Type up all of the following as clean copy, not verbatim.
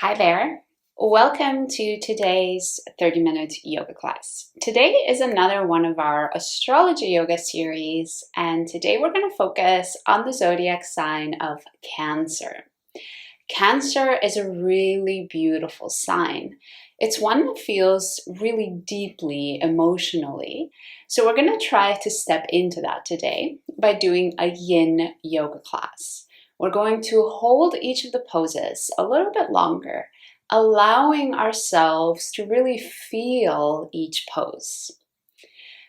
Hi there. Welcome to today's 30-minute yoga class. Today is another one of our astrology yoga series, and today we're going to focus on the zodiac sign of Cancer. Cancer is a really beautiful sign. It's one that feels really deeply emotionally. So we're going to try to step into that today by doing a yin yoga class. We're going to hold each of the poses a little bit longer, allowing ourselves to really feel each pose.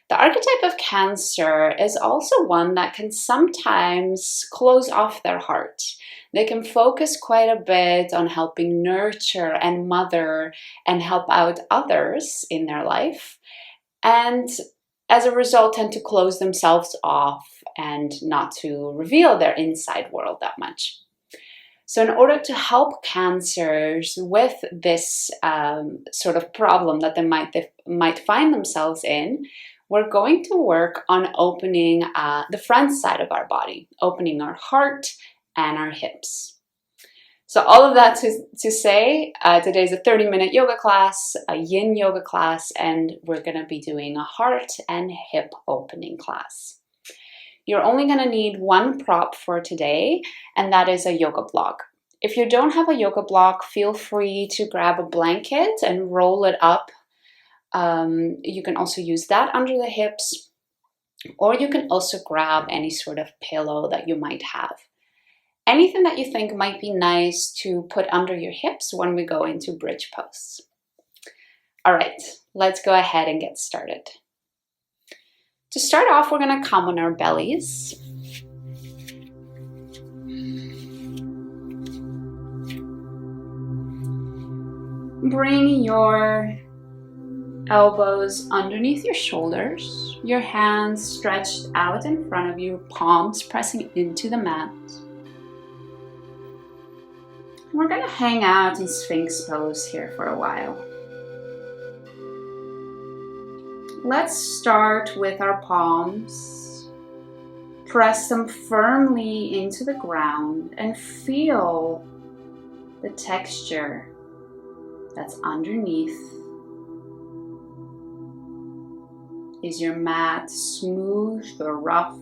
The archetype of Cancer is also one that can sometimes close off their heart. They can focus quite a bit on helping nurture and mother and help out others in their life, and as a result tend to close themselves off and not to reveal their inside world that much. So in order to help Cancers with this sort of problem that they might find themselves in, we're going to work on opening the front side of our body, opening our heart and our hips. So all of that to say, today's a 30-minute yoga class, a yin yoga class, and we're going to be doing a heart and hip opening class. You're only going to need one prop for today, and that is a yoga block. If you don't have a yoga block, feel free to grab a blanket and roll it up. You can also use that under the hips, or you can also grab any sort of pillow that you might have. Anything that you think might be nice to put under your hips when we go into bridge pose. All right, let's go ahead and get started. To start off, we're going to come on our bellies. Bring your elbows underneath your shoulders, your hands stretched out in front of you, palms pressing into the mat. We're going to hang out in Sphinx pose here for a while. Let's start with our palms. Press them firmly into the ground and feel the texture that's underneath. Is your mat smooth or rough?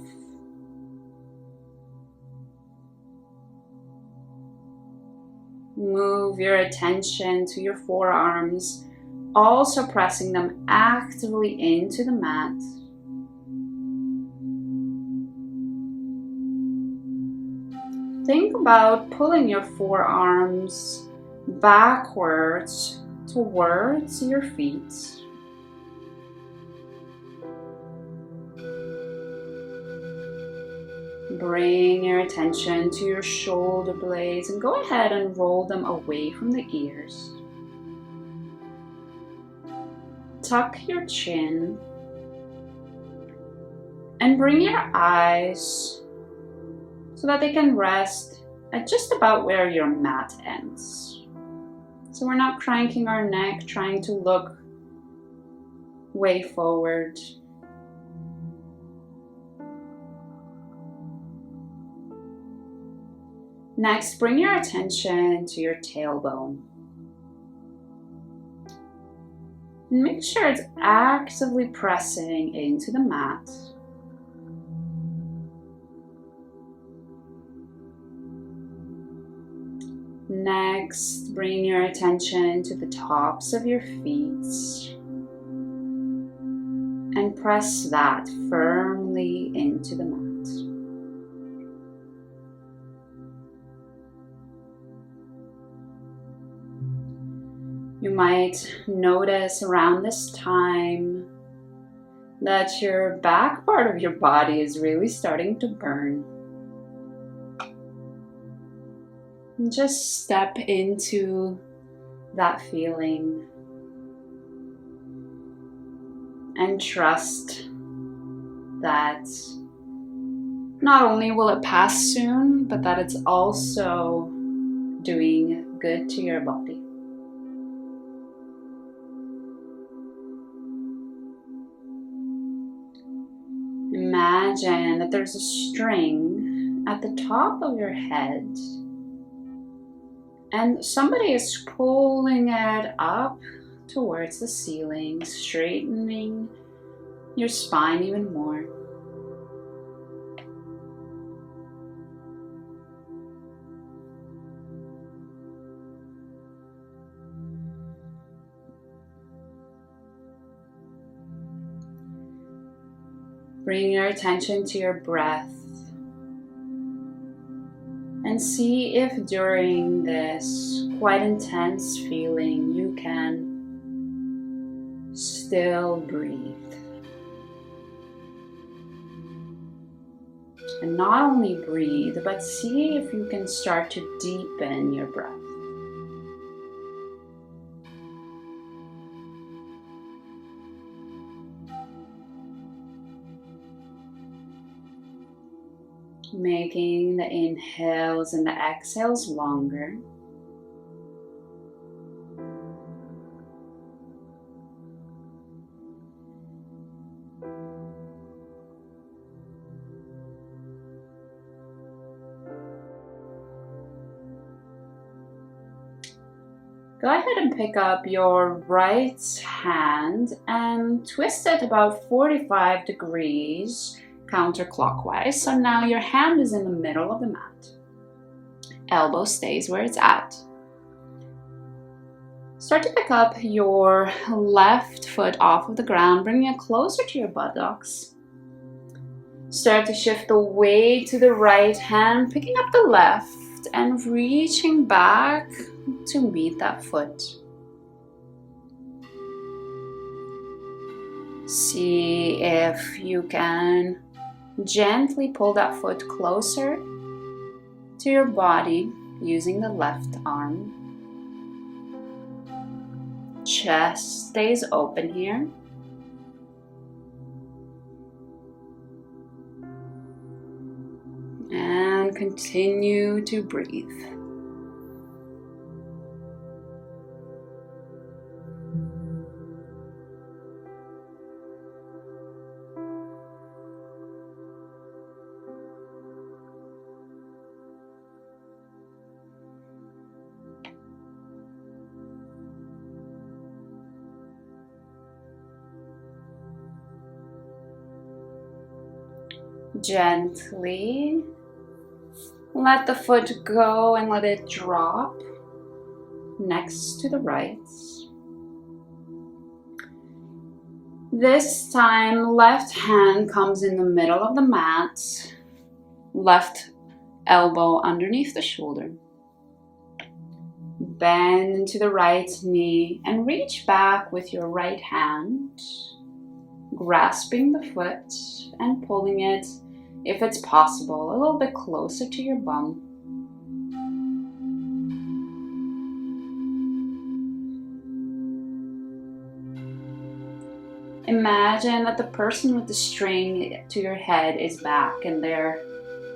Move your attention to your forearms, also pressing them actively into the mat. Think about pulling your forearms backwards towards your feet. Bring your attention to your shoulder blades and go ahead and roll them away from the ears. Tuck your chin and bring your eyes so that they can rest at just about where your mat ends. So we're not cranking our neck, trying to look way forward. Next, bring your attention to your tailbone. And make sure it's actively pressing into the mat. Next, bring your attention to the tops of your feet and press that firmly into the mat. You might notice around this time that your back part of your body is really starting to burn. And just step into that feeling and trust that not only will it pass soon, but that it's also doing good to your body. Imagine that there's a string at the top of your head, And somebody is pulling it up towards the ceiling, straightening your spine even more. Bring your attention to your breath and see if during this quite intense feeling you can still breathe. And not only breathe, but see if you can start to deepen your breath. Making the inhales and the exhales longer. Go ahead and pick up your right hand and twist it about 45 degrees counterclockwise. So now your hand is in the middle of the mat. Elbow stays where it's at. Start to pick up your left foot off of the ground, bringing it closer to your buttocks. Start to shift the weight to the right hand, picking up the left and reaching back to meet that foot. See if you can gently pull that foot closer to your body using the left arm. Chest stays open here. And continue to breathe. Gently let the foot go and let it drop next to the right. This time, left hand comes in the middle of the mat, left elbow underneath the shoulder. Bend into the right knee and reach back with your right hand, grasping the foot and pulling it, if it's possible, a little bit closer to your bum. Imagine that the person with the string to your head is back and they're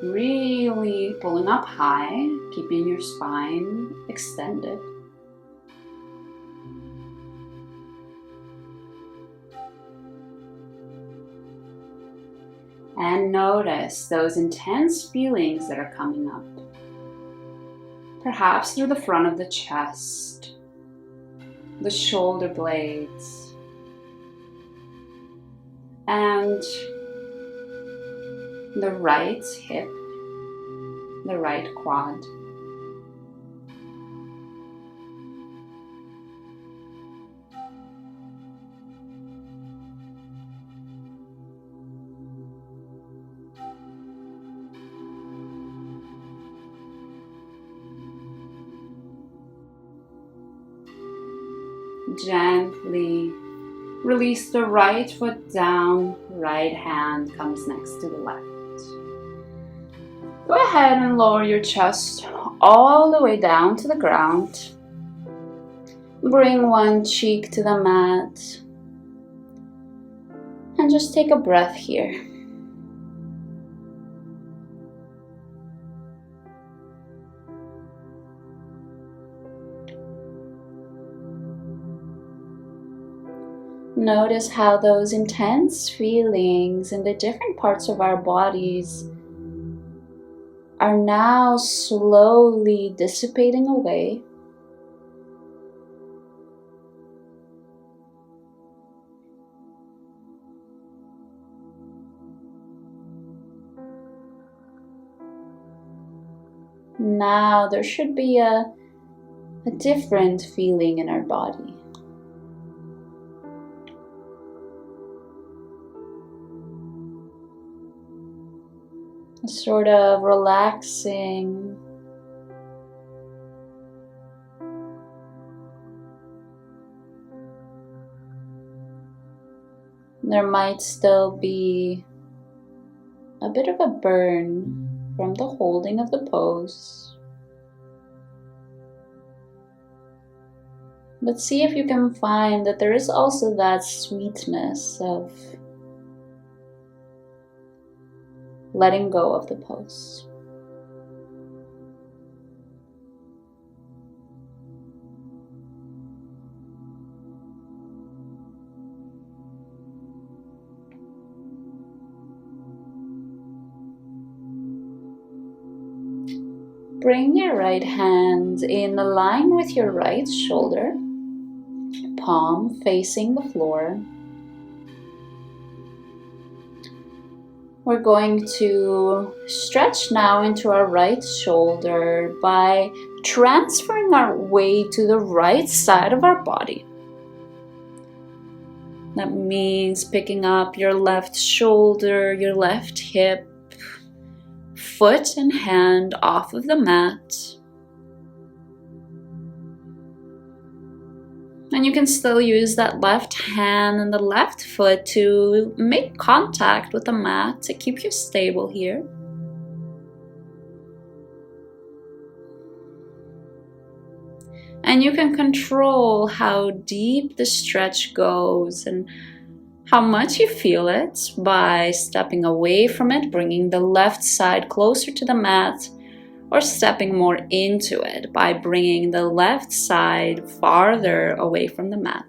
really pulling up high, keeping your spine extended. And notice those intense feelings that are coming up. Perhaps through the front of the chest, the shoulder blades, and the right hip, the right quad. Gently release the right foot down, right hand comes next to the left. Go ahead and lower your chest all the way down to the ground. Bring one cheek to the mat. And just take a breath here. Notice how those intense feelings in the different parts of our bodies are now slowly dissipating away. Now there should be a different feeling in our body. A sort of relaxing, there might still be a bit of a burn from the holding of the pose. But see if you can find that there is also that sweetness of letting go of the pose. Bring your right hand in line with your right shoulder, palm facing the floor. We're going to stretch now into our right shoulder by transferring our weight to the right side of our body. That means picking up your left shoulder, your left hip, foot and hand off of the mat. And you can still use that left hand and the left foot to make contact with the mat to keep you stable here. And you can control how deep the stretch goes and how much you feel it by stepping away from it, bringing the left side closer to the mat, or stepping more into it by bringing the left side farther away from the mat.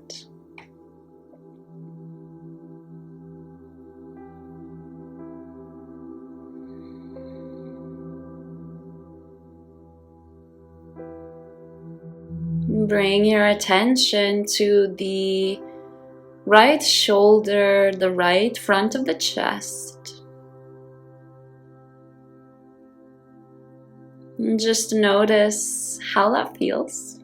Bring your attention to the right shoulder, the right front of the chest. And just notice how that feels.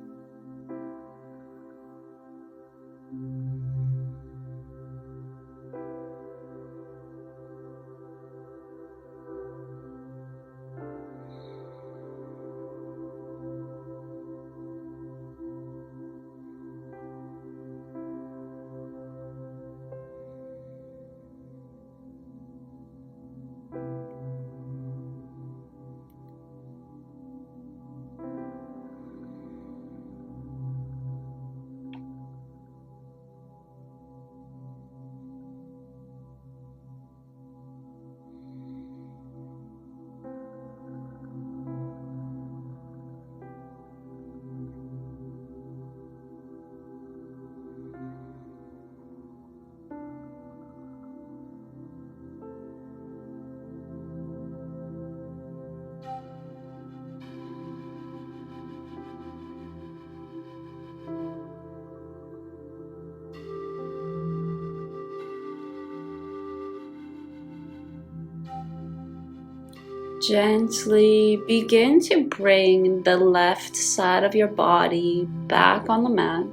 Gently begin to bring the left side of your body back on the mat.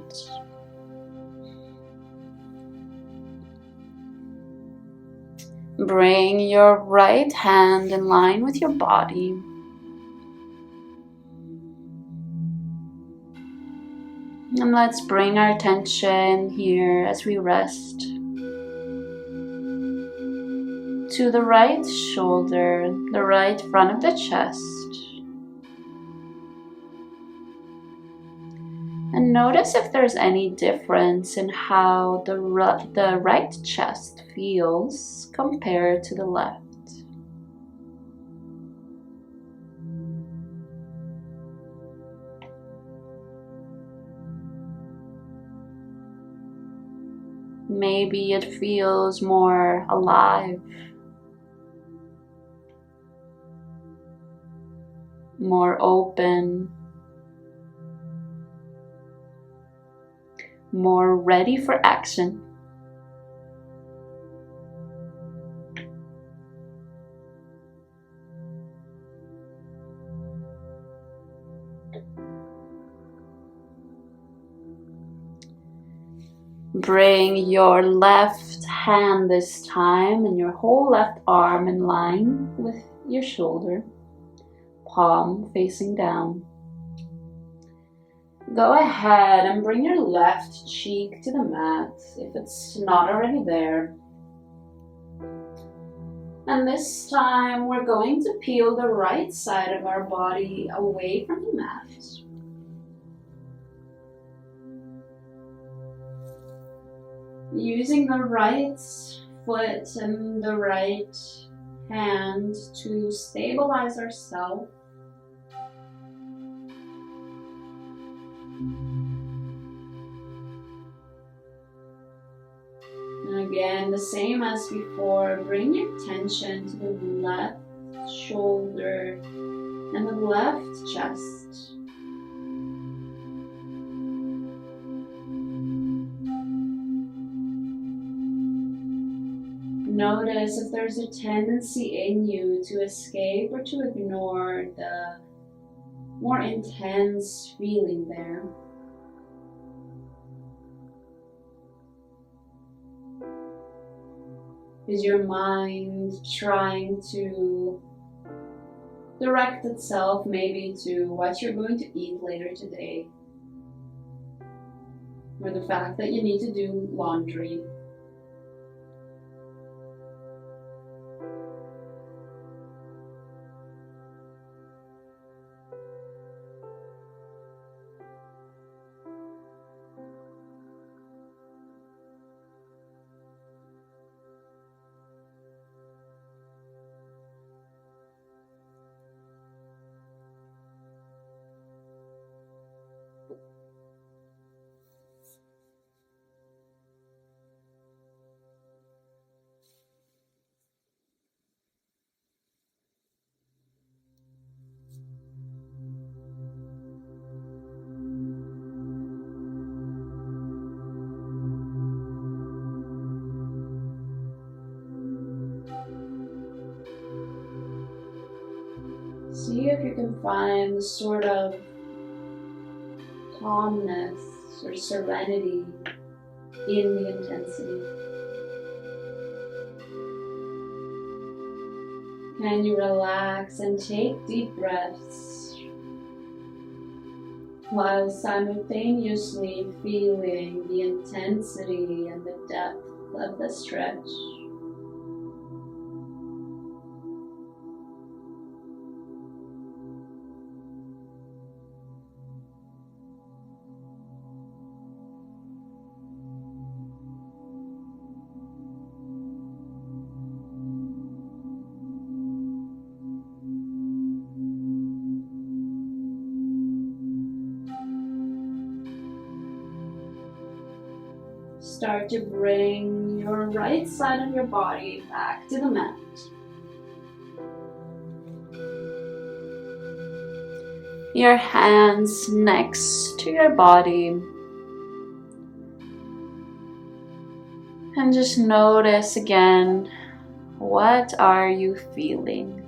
Bring your right hand in line with your body. And let's bring our attention here as we rest to the right shoulder, the right front of the chest. And notice if there's any difference in how the right chest feels compared to the left. Maybe it feels more alive. more open, more ready for action. Bring your left hand this time and your whole left arm in line with your shoulder, palm facing down. Go ahead and bring your left cheek to the mat if it's not already there. And this time we're going to peel the right side of our body away from the mat. Using the right foot and the right hand to stabilize ourselves. And again, the same as before, bring your attention to the left shoulder and the left chest. Notice if there's a tendency in you to escape or to ignore the more intense feeling there. Is your mind trying to direct itself maybe to what you're going to eat later today? Or the fact that you need to do laundry? See if you can find the sort of calmness or serenity in the intensity. Can you relax and take deep breaths while simultaneously feeling the intensity and the depth of the stretch? Start to bring your right side of your body back to the mat. Your hands next to your body. And just notice again, what are you feeling?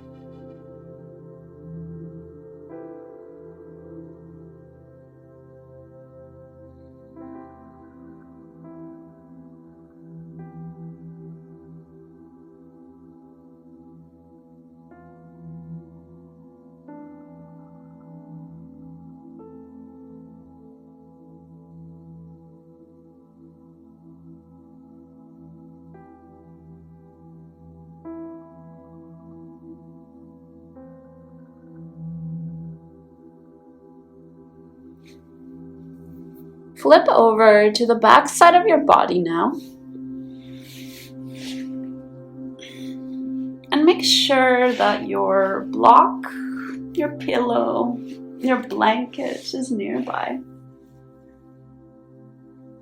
Flip over to the back side of your body now. And make sure that your block, your pillow, your blanket is nearby.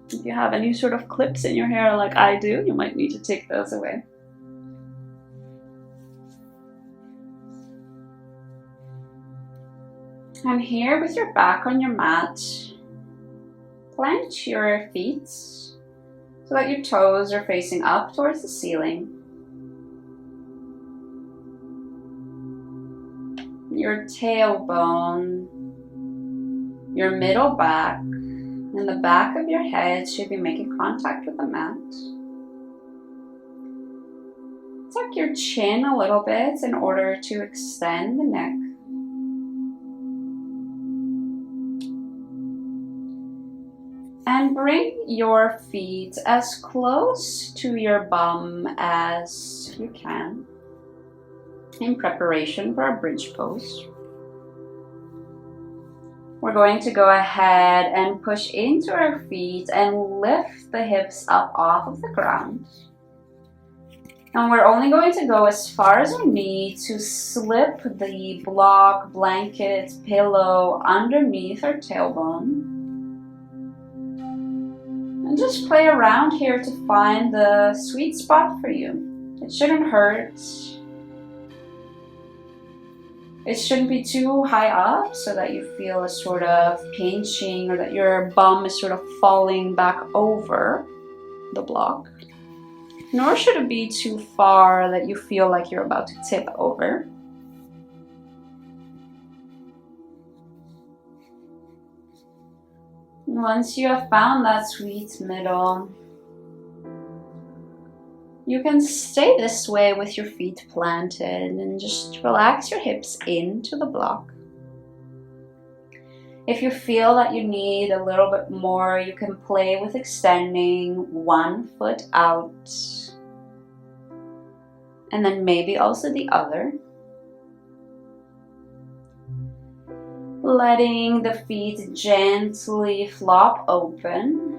If you have any sort of clips in your hair like I do, you might need to take those away. And here with your back on your mat, plant your feet so that your toes are facing up towards the ceiling. Your tailbone, your middle back, and the back of your head should be making contact with the mat. Tuck your chin a little bit in order to extend the neck. And bring your feet as close to your bum as you can in preparation for our bridge pose. We're going to go ahead and push into our feet and lift the hips up off of the ground. And we're only going to go as far as we need to slip the block, blanket, pillow underneath our tailbone. And just play around here to find the sweet spot for you. It shouldn't hurt. It shouldn't be too high up so that you feel a sort of pinching or that your bum is sort of falling back over the block. Nor should it be too far that you feel like you're about to tip over. Once you have found that sweet middle, you can stay this way with your feet planted and just relax your hips into the block. If you feel that you need a little bit more, you can play with extending one foot out and then maybe also the other. Letting the feet gently flop open.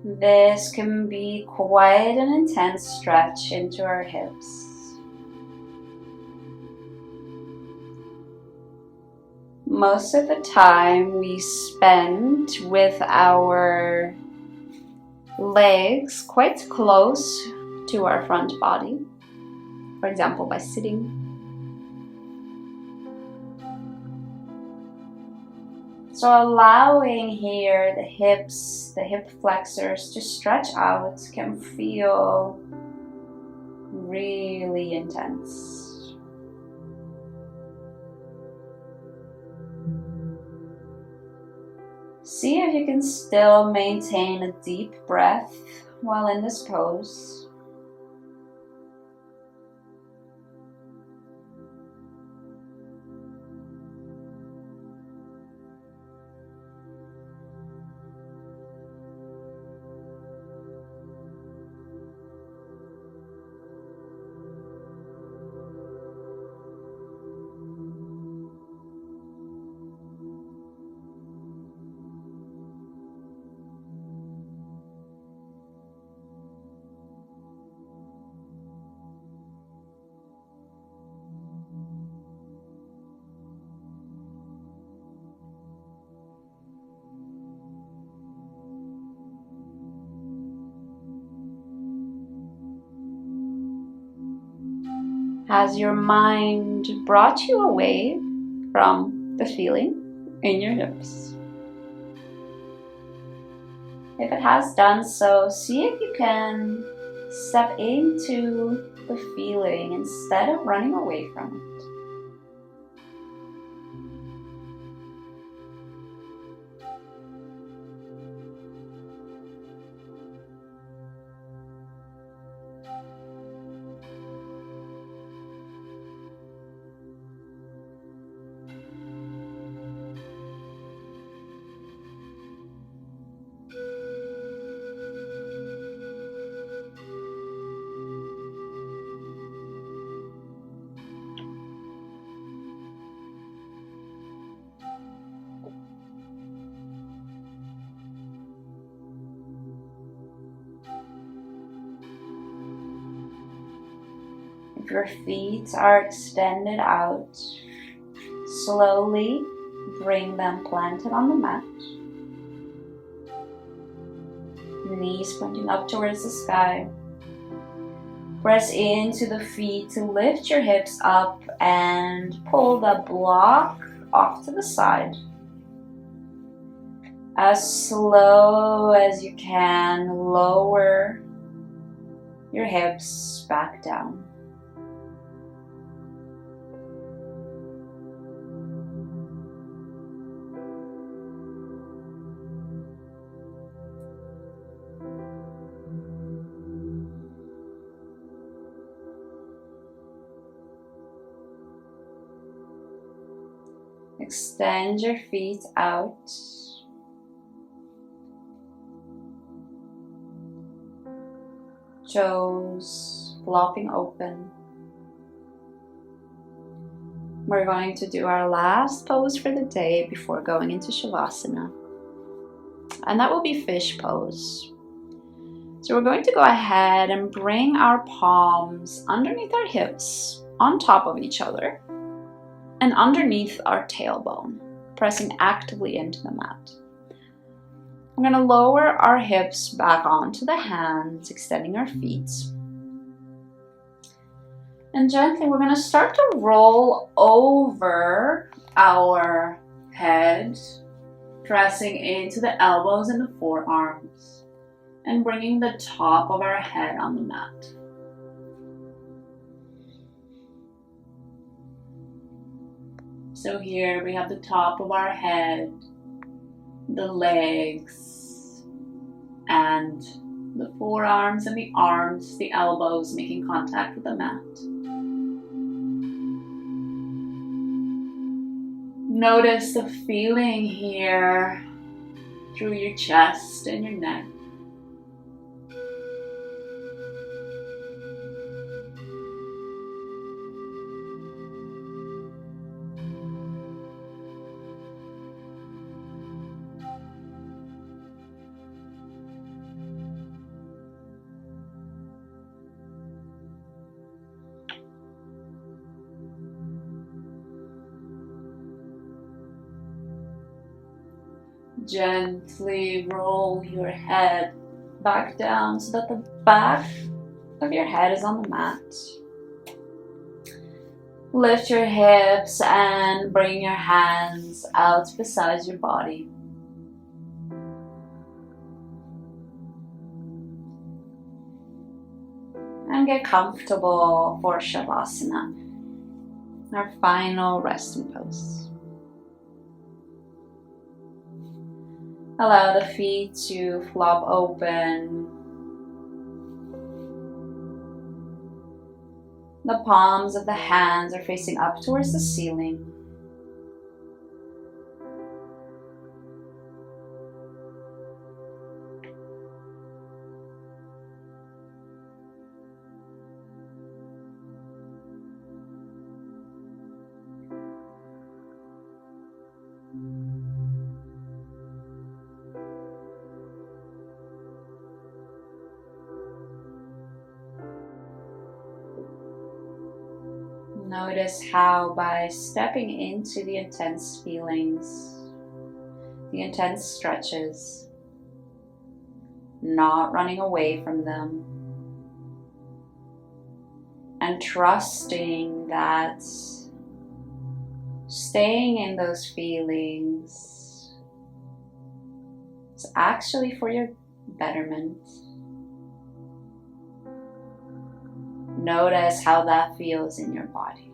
This can be quite an intense stretch into our hips. Most of the time we spend with our legs quite close to our front body, for example by sitting. So allowing here the hips, the hip flexors to stretch out can feel really intense. See if you can still maintain a deep breath while in this pose. Has your mind brought you away from the feeling in your hips? If it has done so, see if you can step into the feeling instead of running away from it. If your feet are extended out, slowly bring them planted on the mat. Knees pointing up towards the sky. Press into the feet to lift your hips up and pull the block off to the side. As slow as you can, lower your hips back down. Extend your feet out. Toes flopping open. We're going to do our last pose for the day before going into Shavasana. And that will be fish pose. So we're going to go ahead and bring our palms underneath our hips, on top of each other, and underneath our tailbone, pressing actively into the mat. We're going to lower our hips back onto the hands, extending our feet. And gently, we're going to start to roll over our head, pressing into the elbows and the forearms, and bringing the top of our head on the mat. So here we have the top of our head, the legs, and the forearms and the arms, the elbows making contact with the mat. Notice the feeling here through your chest and your neck. Gently roll your head back down so that the back of your head is on the mat. Lift your hips and bring your hands out beside your body. And get comfortable for Shavasana, our final resting pose. Allow the feet to flop open. The palms of the hands are facing up towards the ceiling. Notice how by stepping into the intense feelings, the intense stretches, not running away from them, and trusting that staying in those feelings is actually for your betterment. Notice how that feels in your body.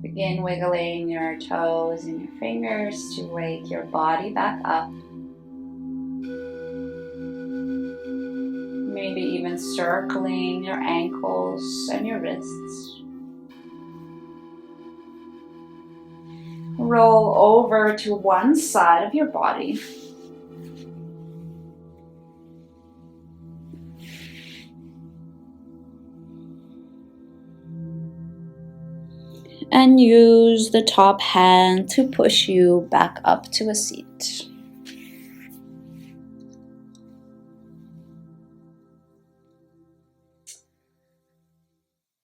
Begin wiggling your toes and your fingers to wake your body back up. Maybe even circling your ankles and your wrists. Roll over to one side of your body. And use the top hand to push you back up to a seat.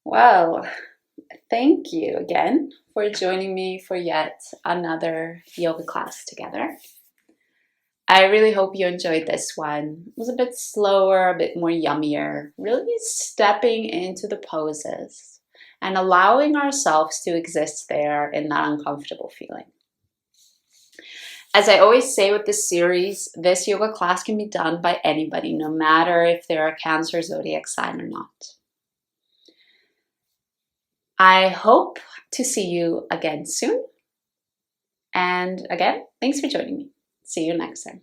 Well, thank you again for joining me for yet another yoga class together. I really hope you enjoyed this one. It was a bit slower, a bit more yummier, really stepping into the poses and allowing ourselves to exist there in that uncomfortable feeling. As I always say with this series, this yoga class can be done by anybody, no matter if they're a Cancer zodiac sign or not. I hope to see you again soon. And again, thanks for joining me. See you next time.